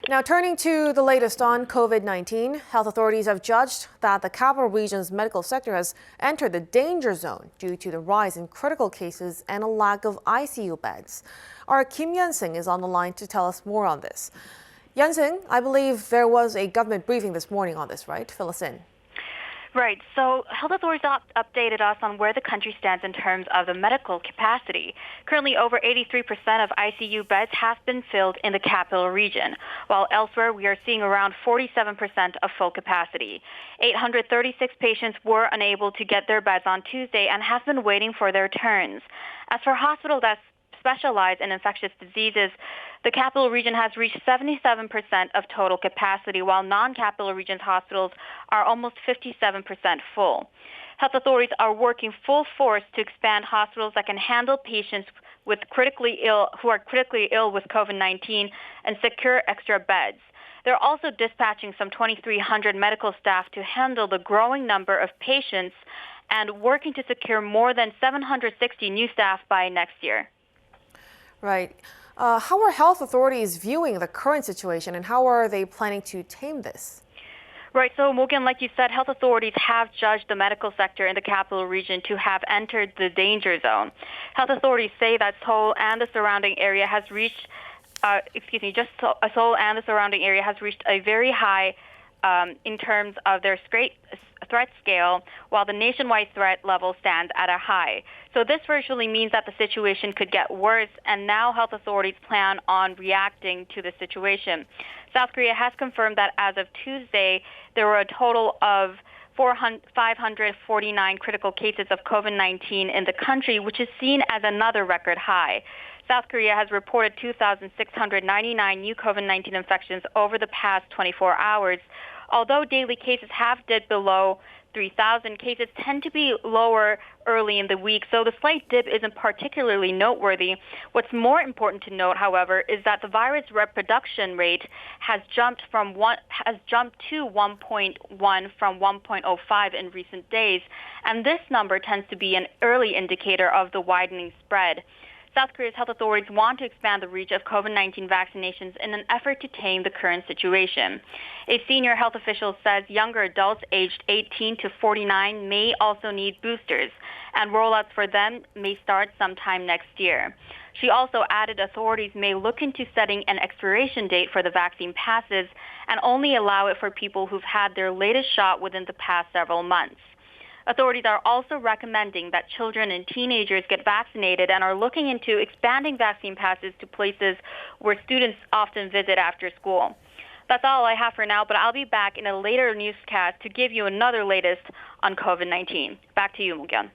Now, turning to the latest on COVID-19, health authorities have judged that the capital region's medical sector has entered the danger zone due to the rise in critical cases and a lack of ICU beds. Our Kim Yeon-seung is on the line to tell us more on this. Yeon-seung, I believe there was a government briefing this morning on this, right? Fill us in. Right. So health authorities updated us on where the country stands in terms of the medical capacity. Currently, over 83% of ICU beds have been filled in the capital region, while elsewhere we are seeing around 47% of full capacity. 836 patients were unable to get their beds on Tuesday and have been waiting for their turns. As for hospitals that specialize in infectious diseases, the capital region has reached 77% of total capacity, while non-capital region's hospitals are almost 57% full. Health authorities are working full force to expand hospitals that can handle patients who are critically ill with COVID-19 and secure extra beds. They're also dispatching some 2,300 medical staff to handle the growing number of patients and working to secure more than 760 new staff by next year. Right. How are health authorities viewing the current situation and how are they planning to tame this? Right. So, Mogyun, like you said, health authorities have judged the medical sector in the capital region to have entered the danger zone. Health authorities say that Seoul and the surrounding area has reached, Seoul and the surrounding area has reached a very high in terms of their threat scale, while the nationwide threat level stands at a high. So this virtually means that the situation could get worse, and now health authorities plan on reacting to the situation. South Korea has confirmed that as of Tuesday, there were a total of 549 critical cases of COVID-19 in the country, which is seen as another record high. South Korea has reported 2,699 new COVID-19 infections over the past 24 hours. Although daily cases have dipped below 3,000, cases tend to be lower early in the week, so the slight dip isn't particularly noteworthy. What's more important to note, however, is that the virus reproduction rate has jumped to 1.1 from 1.05 in recent days, and this number tends to be an early indicator of the widening spread. South Korea's health authorities want to expand the reach of COVID-19 vaccinations in an effort to tame the current situation. A senior health official says younger adults aged 18 to 49 may also need boosters, and rollouts for them may start sometime next year. She also added authorities may look into setting an expiration date for the vaccine passes and only allow it for people who've had their latest shot within the past several months. Authorities are also recommending that children and teenagers get vaccinated and are looking into expanding vaccine passes to places where students often visit after school. That's all I have for now, but I'll be back in a later newscast to give you another latest on COVID-19. Back to you, Mogyun.